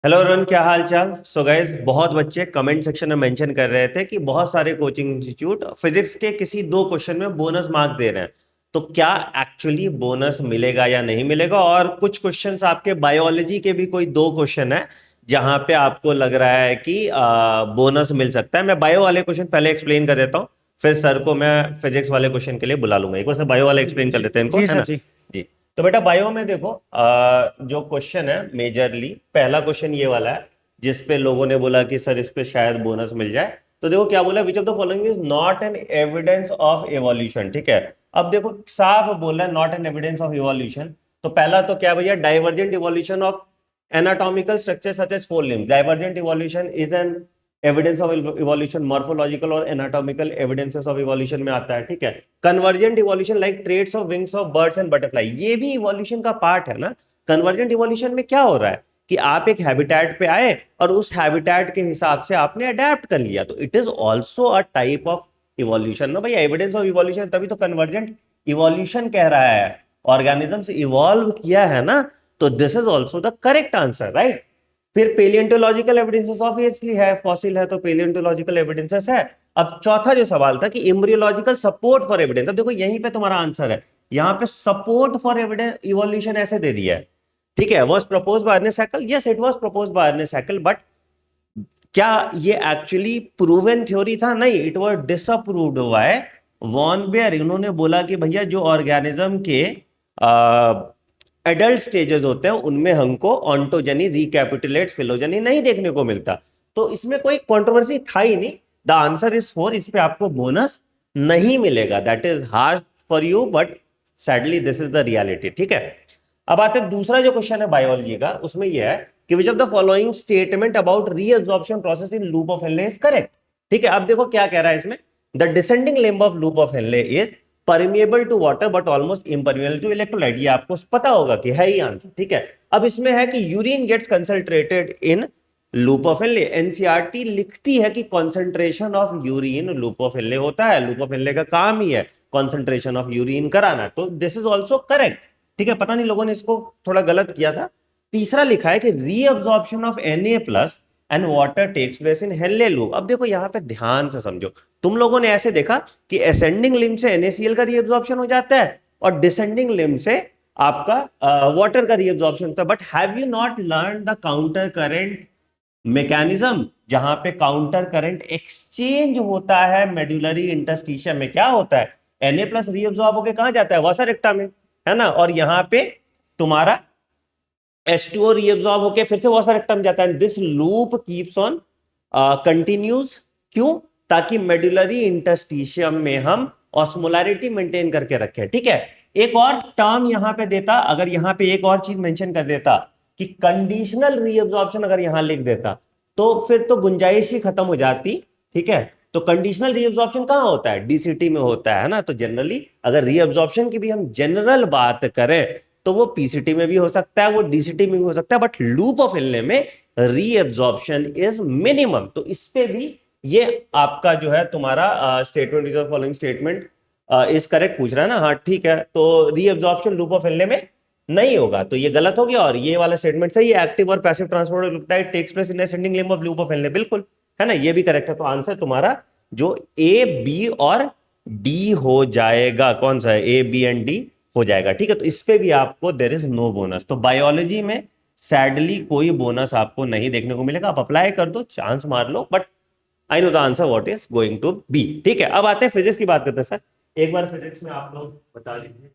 Hello Arun, क्या हाल चाल। So guys, बहुत बच्चे कमेंट सेक्शन में मेंशन कर रहे थे कि बहुत सारे कोचिंग इंस्टीट्यूट फिजिक्स के किसी दो क्वेश्चन में बोनस मार्क्स दे रहे हैं। तो क्या एक्चुअली बोनस मिलेगा या नहीं मिलेगा? और कुछ क्वेश्चंस आपके बायोलॉजी के भी कोई दो क्वेश्चन है जहां पे आपको लग रहा है कि बोनस मिल सकता है। मैं बायो वाले क्वेश्चन पहले एक्सप्लेन कर देता हूँ, फिर सर को मैं फिजिक्स वाले क्वेश्चन के लिए बुला लूंगा। एक बार बायो वाले एक्सप्लेन कर जी लेते हैं इनको, जी है सर ना। जी। जी। तो बेटा बायो में देखो, जो क्वेश्चन है मेजरली पहला क्वेश्चन ये वाला है जिस पे लोगों ने बोला कि सर इस पे शायद बोनस मिल जाए। तो देखो क्या बोला, which of the following is not an evidence of evolution. ठीक है, अब देखो साफ बोला है not an evidence of evolution. तो पहला तो क्या भैया, divergent evolution of anatomical structure such as fore limbs. Divergent evolution is an evidence of evolution, morphological और एनाटॉमिकल एविडेंसेस ऑफ इवोल्यूशन में आता है। ठीक है, convergent evolution like traits of wings of birds and butterfly, ये भी evolution का part है ना। कन्वर्जेंट इवोल्यूशन में क्या हो रहा है कि आप एक हैबिटेट पे आए और उस हैबिटेट के हिसाब से आपने अडेप्ट कर लिया, तो it is also a type of evolution ना भैया, एविडेंस ऑफ इवोल्यूशन। तभी तो कन्वर्जेंट इवोल्यूशन कह रहा है, ऑर्गेनिज्म से इवॉल्व किया है ना। तो this is also the correct answer, right. फिर पेलियंटोलॉजिकल एविडेंसेस ऑफ एचली है, फॉसिल है तो पेलियंटोलॉजिकल एविडेंसेस है। अब चौथा जो सवाल था कि एम्ब्रियोलॉजिकल सपोर्ट फॉर एविडेंस, अब देखो यहीं पे तुम्हारा आंसर है। यहां पे सपोर्ट फॉर एविडेंस इवोल्यूशन ऐसे दे दिया है। ठीक है, was propose by Ernest Haeckel, yes it was propose by Ernest Haeckel, but क्या ये एक्चुअली प्रूवन थ्योरी था? नहीं, it was disapproved by von Baer. उन्होंने बोला कि भैया जो ऑर्गेनिज्म के एडल्ट स्टेजेस होते हैं उनमें हमको ऑन्टोजेनी, रिकैपिटुलेट, फिलोजेनी नहीं देखने को मिलता। तो इसमें कोई कंट्रोवर्सी था ही नहीं। द आंसर इज फोर, इस पे आपको बोनस नहीं मिलेगा। That is hard for you but sadly this is the reality. ठीक है, अब आते हैं दूसरा जो क्वेश्चन है बायोलॉजी का, उसमें यह है कि which of the following statement about reabsorption process in loop of Henle is correct. ठीक है, अब देखो क्या कह रहा है इसमें, the descending limb of loop of Henle is permeable to water but almost impermeable to electrolyte. ये आपको पता होगा कि है ही आंसर। ठीक है, अब इसमें है कि urine gets concentrated in loop of Henle. NCERT लिखती है कि concentration of urine loop of Henle होता है, लूप ऑफ हेनले का काम ही है कॉन्सेंट्रेशन ऑफ यूरिन कराना। तो दिस इज ऑल्सो करेक्ट। ठीक है, पता नहीं लोगों ने इसको थोड़ा गलत किया था। तीसरा लिखा है कि reabsorption of Na plus and water takes place in Henle loop. अब देखो यहां पे ध्यान से समझो, तुम लोगों ने ऐसे देखा कि असेंडिंग लिम्ब से NaCl का रीअब्जॉर्प्शन हो जाता है और डिसेंडिंग लिम्ब से आपका वाटर का रीअब्जॉर्प्शन होता है। But have you not learn the counter current mechanism, जहां पे काउंटर करंट एक्सचेंज होता है मेडुलरी इंटरस्टिशियम में? क्या होता है, Na प्लस रीअब्जॉर्ब होकर कहां जाता है, वसा रेक्टा में, है ना। और यहां पे तुम्हारा H2O रीअब्सॉर्ब होके फिर से वॉटर रेक्टम जाता है। This loop keeps on continuous. क्यों? ताकि मेडुलरी इंटरस्टिशियम में हम ऑस्मोलैरिटी मेंटेन करके रखें। ठीक है, एक और टर्म यहां पे देता, अगर यहां पे एक और चीज मेंशन कर देता कि कंडीशनल रीअब्सॉर्प्शन अगर यहां लिख देता तो फिर तो गुंजाइश ही खत्म हो जाती। ठीक है, तो कंडीशनल रीअब्सॉर्प्शन कहां होता है, डीसीटी में होता है ना। तो जनरली अगर रीअब्सॉर्प्शन की भी हम जनरल बात करें तो वो पीसीटी में भी हो सकता है, वो डीसीटी में भी हो सकता है, बट लूप ऑफ हिलने में रीअब्जॉर्प्शन इज मिनिमम। तो इस पे भी ये आपका जो है तुम्हारा statement, is following statement is correct पूछ रहा है ना। हाँ ठीक है, तो रीअब्जॉर्प्शन लूप ऑफ हिलने में नहीं होगा, तो ये गलत हो गया। और ये वाला स्टेटमेंट सही है, एक्टिव और passive transport of nucleotide takes place in ascending limb of loop of हिलने, बिल्कुल है ना, ये भी करेक्ट है। तो आंसर तुम्हारा जो ए बी और डी हो जाएगा, कौन सा है, ए बी एंड डी हो जाएगा। ठीक है, तो इस पे भी आपको देर इज नो बोनस। तो बायोलॉजी में सैडली कोई बोनस आपको नहीं देखने को मिलेगा। आप अप्लाई कर दो, चांस मार लो, but I know the answer what is going to be. ठीक है, अब आते हैं फिजिक्स की बात करते हैं। सर एक बार फिजिक्स में आप लोग बता दीजिए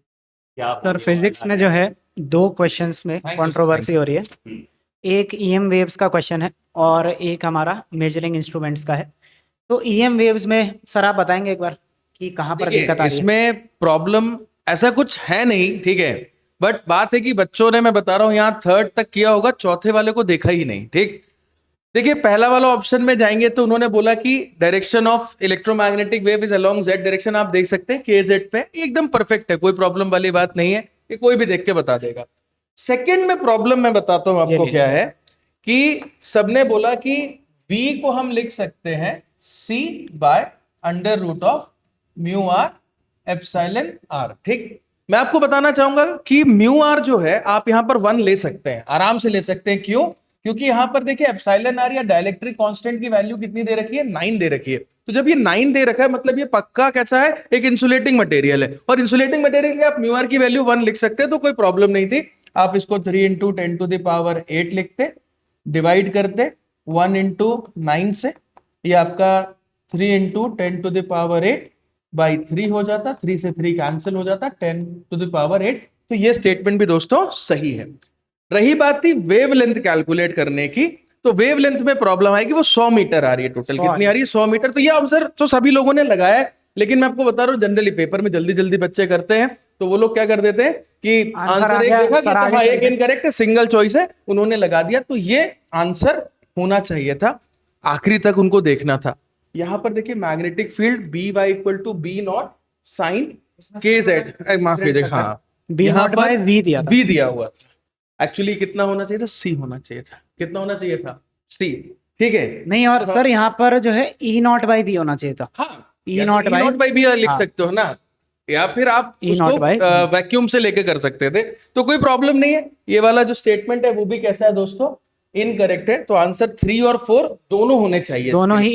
क्या सर होने वाला फिजिक्स में है। जो है दो क्वेश्चंस में कंट्रोवर्सी हो रही है। हम्म, एक ईएम वेव्स का क्वेश्चन है और एक हमारा मेजरिंग इंस्ट्रूमेंट्स का है। तो ईएम वेव्स में सर आप बताएंगे एक बार कि कहाँ पर देखिए दिक्कत आ रही है। इसमें प्रॉब्लम ऐसा कुछ है नहीं, ठीक है। बट बात है कि बच्चों ने, मैं बता रहा हूं, यहाँ थर्ड तक किया होगा, चौथे वाले को देखा ही नहीं। ठीक, देखिए पहला वाला ऑप्शन में जाएंगे तो उन्होंने बोला कि direction of electromagnetic wave is along Z direction. आप देख सकते हैं के जेड पे एकदम परफेक्ट है, कोई प्रॉब्लम वाली बात नहीं है, ये कोई भी देख के बता देगा। सेकंड में प्रॉब्लम मैं बताता हूं ये आपको लीजिए। क्या है कि सबने बोला कि v को हम लिख सकते हैं c by under root of mu R epsilon R. ठीक, मैं आपको बताना चाहूंगा कि म्यू आर जो है आप यहां पर 1 ले सकते हैं, आराम से ले सकते हैं। क्यों? क्योंकि यहाँ पर देखिए एप्सिलॉन आर या डाइलेक्ट्रिक कांस्टेंट की वैल्यू कितनी दे रखी है, 9 दे रखी है। तो जब ये 9 दे रखा है मतलब ये पक्का कैसा है, एक इंसुलेटिंग मटेरियल है। और इंसुलेटिंग मटेरियल के आप म्यू आर की वैल्यू 1 लिख सकते हैं, तो कोई प्रॉब्लम नहीं थी। आप इसको 3 × 10⁸ लिखते, डिवाइड करते 1 × 9 से, ये आपका 3 × 10⁸ हो जाता, 3 से 3 कैंसिल हो जाता, 10⁸। तो ये स्टेटमेंट भी दोस्तों सही है। रही बात थी वेवलेंथ कैलकुलेट करने की, तो वेवलेंथ में प्रॉब्लम आएगी, वो 100 मीटर आ रही है टोटल। कितनी आ रही है? 100 मीटर। तो ये आंसर तो सभी लोगों ने लगाया है, लेकिन मैं आपको बता रहा हूँ जनरली पेपर में जल्दी जल्दी बच्चे करते हैं, तो वो लोग क्या कर देते हैं कि आंसर एक देखा कि तो हाँ एक इनकरेक्ट है, सिंगल चॉइस है, उन्होंने लगा दिया। तो ये आंसर होना चाहिए था, आखिरी तक उनको देखना था। यहां पर देखिए magnetic field By = B0 sin kz, माफ कीजिएगा, हाँ B0/V दिया था। V दिया हुआ था। एक्चुअली कितना होना चाहिए था? C होना चाहिए था। कितना होना चाहिए था? C। ठीक है, नहीं, और सर यहाँ पर जो है E0/V होना चाहिए था। हाँ E0/V लिख सकते हो ना, या फिर आप उसको E0/V वैक्यूम से लेके कर सकते थे, तो कोई प्रॉब्लम नहीं है। ये वाला जो स्टेटमेंट है वो भी कैसा है दोस्तों? इनकरेक्ट है। तो आंसर 3 और 4 दोनों होने चाहिए, दोनों ही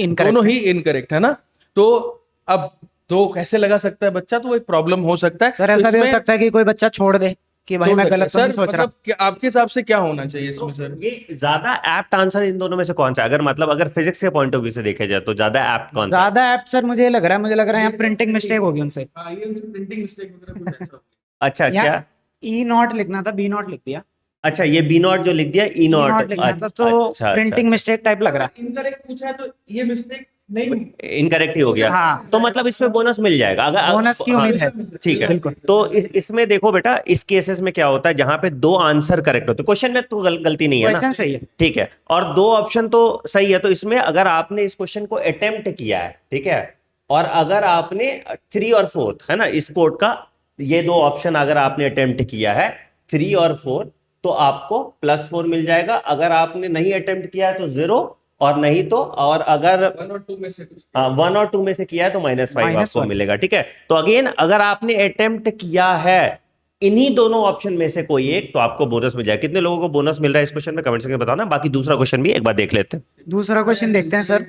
इनकरेक्ट है ना। तो अब दो कैसे लगा सकता है बच्चा, तो एक प्रॉब्लम हो सकता है। सर ऐसा भी हो सकता है कि कोई बच्चा छोड़ दे कि भाई मैं गलत तो नहीं सोच रहा। मतलब आपके हिसाब से क्या होना चाहिए इसमें सर? ये ज्यादा एप्ट आंसर इन दोनों में से कौन सा है? अगर फिजिक्स के पॉइंट ऑफ व्यू से देखा जाए तो ज्यादा एप्ट कौन सा है? ज्यादा एप्ट सर मुझे लग रहा है यहाँ प्रिंटिंग मिस्टेक होगी उनसे। प्रिंटिंग मिस्टेक वगैरह कुछ ऐसा। अच्छा, क्या यहाँ E0 लिखना था, B0 लिख दिया। अच्छा, ये B0 जो लिख दिया, E0 E0 लिखना था, तो प्रिंटिंग मिस्टेक टाइप लग रहा है। इनकरेक्ट पूछा है तो ये मिस्टेक नहीं, इनकरेक्ट ही हो गया। हाँ। तो मतलब इसमें बोनस मिल जाएगा अगर बोनस की उम्मीद है। ठीक है। बिल्कुल। तो इसमें देखो बेटा, इस केसेस में क्या होता है, जहां पे 2 आंसर करेक्ट होते हैं, क्वेश्चन में तो गलती नहीं है ना, क्वेश्चन सही है। ठीक है, और 2 ऑप्शन तो सही है। तो इसमें अगर आपने इस क्वेश्चन को अटेम्प्ट किया है, ठीक है, और अगर आपने 3 और 4 है ना, इस कोड का ये 2 ऑप्शन अगर आपने अटेम्प्ट किया है 3 और 4, तो आपको +4 मिल जाएगा। अगर आपने नहीं अटेम्प्ट किया है तो 0, और नहीं तो, और अगर 1 और 2 में से कुछ, 1 और 2 में से किया है तो -5 आपको -1 मिलेगा। ठीक है, तो अगेन अगर आपने अटेम्प्ट किया है इन्हीं दोनों ऑप्शन में से कोई एक, तो आपको बोनस मिल जाएगा। कितने लोगों को बोनस मिल रहा है इस क्वेश्चन में कमेंट करके बताना। बाकी दूसरा क्वेश्चन भी एक बार देख लेते हैं। दूसरा क्वेश्चन देखते हैं सर।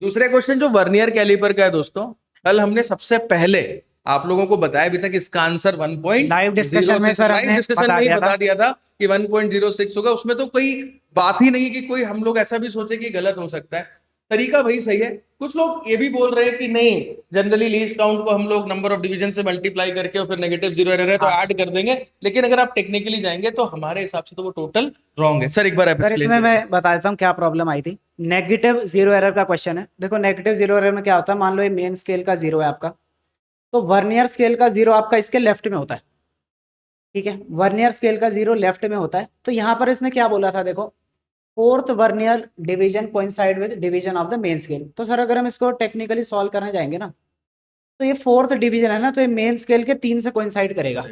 दूसरे क्वेश्चन जो वर्नियर कैलिपर का है दोस्तों, कल हमने सबसे पहले आप लोगों को बताया भी था कि इसका आंसर 1. लाइव डिस्कशन में सर हमने बता दिया था कि 1.06 होगा। उसमें तो कोई बात ही नहीं कि कोई हम लोग ऐसा भी सोचे कि गलत हो सकता है। तरीका वही सही है। कुछ लोग ये भी बोल रहे हैं कि नहीं, जनरली लीस्ट काउंट को हम लोग नंबर ऑफ डिवीजन से मल्टीप्लाई करके और फिर नेगेटिव 0 एरर है तो ऐड कर देंगे, लेकिन अगर आप टेक्निकली जाएंगे तो हमारे हिसाब से तो वो टोटल रॉन्ग है। सर एक बार सर इसमें मैं बता देता हूँ क्या प्रॉब्लम आई थी। नेगेटिव 0 एरर का क्वेश्चन है। देखो नेगेटिव 0 एरर में क्या होता है, मान लो ये मेन स्केल का 0 है आपका, तो वर्नियर स्केल का 0 आपका इसके लेफ्ट में होता है। ठीक है, वर्नियर स्केल का 0 लेफ्ट में होता है। तो यहाँ पर इसने क्या बोला था, देखो 4th vernier division coincide with division of the main scale. तो सर अगर हम इसको टेक्निकली सॉल्व करने जाएंगे ना, तो ये 4th डिवीजन है ना, तो ये मेन स्केल के 3 से कोइंसाइड करेगा।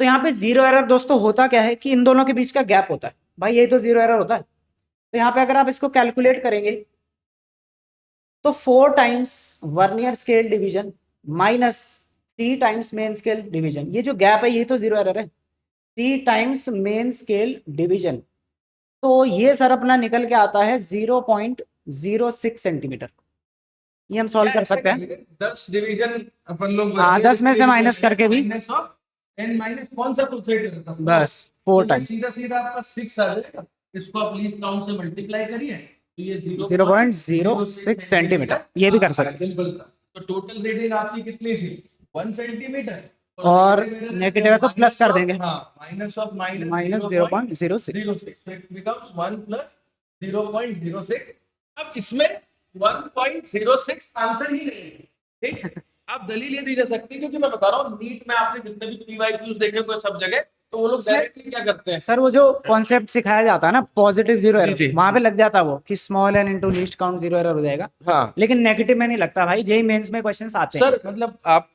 तो यहाँ पे 0 एरर दोस्तों होता क्या है कि इन दोनों के बीच का गैप होता है। भाई यही तो 0 एरर होता है। तो यहाँ पे अगर आप इसको कैलकुलेट करेंगे तो 4 times vernier scale division minus 3 times main scale division, ये जो गैप है ये तो 0 एरर है। 3 टाइम्स मेन स्केल डिवीजन, तो ये सर अपना निकल के आता है 0.06 सेंटीमीटर। ये हम सॉल्व कर सकते हैं। 10 डिवीजन अपन लोग, हाँ 10 में से माइनस करके भी कौन सा बस 4 टाइम्स सीधा सीधा आपका 6 आ जाएगा। इसको आप लीस्ट काउंट से मल्टीप्लाई करिए तो ये 0.06 सेंटीमीटर, ये भी कर सकते हैं। सिंपल था। तो टोटल रीडिंग आपकी कितनी थी? 1 सेंटीमीटर, और नेगेटिव है तो प्लस कर देंगे, माइनस ऑफ माइनस 0.06। +1 +0.06। अब इसमें 1.06 आंसर ही नहीं है। ठीक, अब दलील ये दी जा सकती है क्योंकि मैं बता रहा हूँ नीट में आपने जितने भी PYQs देखे कोई सब जगह, तो वो लोग डायरेक्टली क्या करते हैं सर, वो जो कॉन्सेप्ट सिखाया जाता है ना पॉजिटिव 0 एरर, वहां पे लग जाता है वो कि small N into least count 0 error हो जाएगा। हाँ, लेकिन नेगेटिव में नहीं लगता भाई। जेई मेंस में क्वेश्चंस आते हैं सर मतलब आप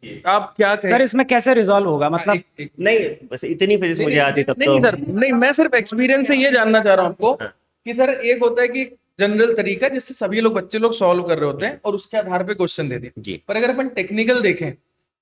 क्या कहें? सर इसमें कैसे रिजॉल्व होगा, मतलब नहीं, बस इतनी फिजिक्स मुझे आती तब नहीं तो। सर, नहीं मैं सिर्फ एक्सपीरियंस से ये जानना चाह रहा हूँ आपको कि सर एक होता है कि जनरल तरीका जिससे सभी लोग बच्चे लोग सॉल्व कर रहे होते हैं और उसके आधार पे क्वेश्चन दे दिए। पर अगर अपन टेक्निकल देखें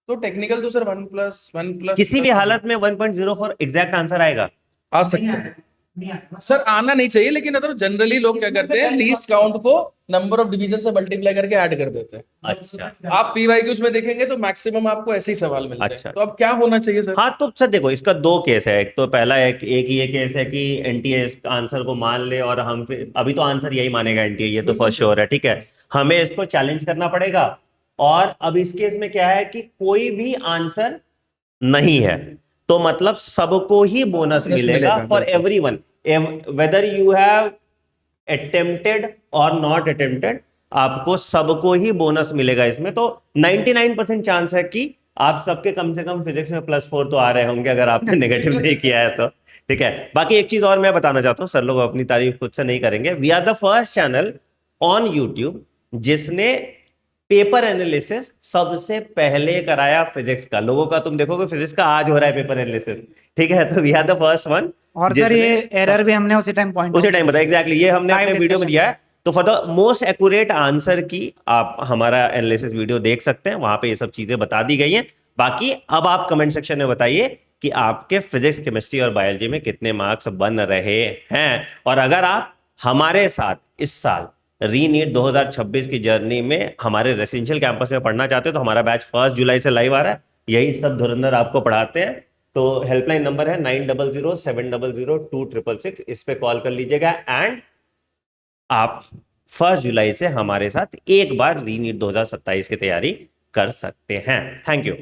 तो टेक्निकल तो सर 1+1+ किसी भी हालत में 1.04 एग्जैक्ट आंसर आएगा। आ सकता है, सर आना नहीं चाहिए, लेकिन अगर जनरली लोग क्या इसमें से करते हैं, पहले लीस्ट काउंट को नंबर ऑफ डिवीजन से मल्टीप्लाई करके ऐड कर देते हैं। अच्छा आप पीवाईक्यूज में देखेंगे तो मैक्सिमम आपको ऐसे ही सवाल मिलते अच्छा। हैं। तो अब क्या होना चाहिए सर? हाँ तो सर देखो, इसका दो केस है। एक तो पहला एक ये केस है कि एनटीए इस आंसर को मान ले और हम फिर अभी तो आंसर यही मानेगा एनटीए, ये तो फर्स्ट श्योर है, ठीक है। हमें इसको चैलेंज करना पड़ेगा। और अब इस केस में क्या है कि कोई भी आंसर नहीं है, तो मतलब सबको ही बोनस मिलेगा for everyone, whether you have attempted और नॉट अटेम्प्टेड, आपको सबको ही बोनस मिलेगा इसमें। तो 99% चांस है कि आप सबके कम से कम फिजिक्स में +4 तो आ रहे होंगे, अगर आपने नेगेटिव नहीं किया है तो, ठीक है। बाकी एक चीज और मैं बताना चाहता हूं, सर लोग अपनी तारीफ खुद से नहीं करेंगे। We are the first channel on YouTube जिसने पेपर एनालिसिस सबसे पहले कराया फिजिक्स का। लोगों का तुम देखोगे फिजिक्स का आज हो रहा है पेपर एनालिसिस, ठीक है। तो we are the first one. और सर ये एरर भी हमने उसी टाइम पॉइंट उसी टाइम बताया, एग्जैक्टली ये हमने Live अपने वीडियो में discussion दिया है। तो for the most accurate answer की आप हमारा एनालिसिस वीडियो देख सकते हैं, वहां पे ये सब चीजें बता दी गई हैं। बाकी अब आप कमेंट सेक्शन में बताइए कि आपके फिजिक्स, केमिस्ट्री और बायोलॉजी में कितने मार्क्स बन रहे हैं। और अगर आप हमारे साथ इस साल रीनीट 2026 की जर्नी में हमारे रेसिडेंशियल कैंपस में पढ़ना चाहते हो तो हमारा बैच 1 जुलाई से लाइव आ रहा है। यही सब धुरंधर आपको पढ़ाते हैं। तो हेल्पलाइन नंबर है 9007002666, इस पे कॉल कर लीजिएगा। एंड आप 1 जुलाई से हमारे साथ एक बार रीनीट 2027 की तैयारी कर सकते हैं। Thank you.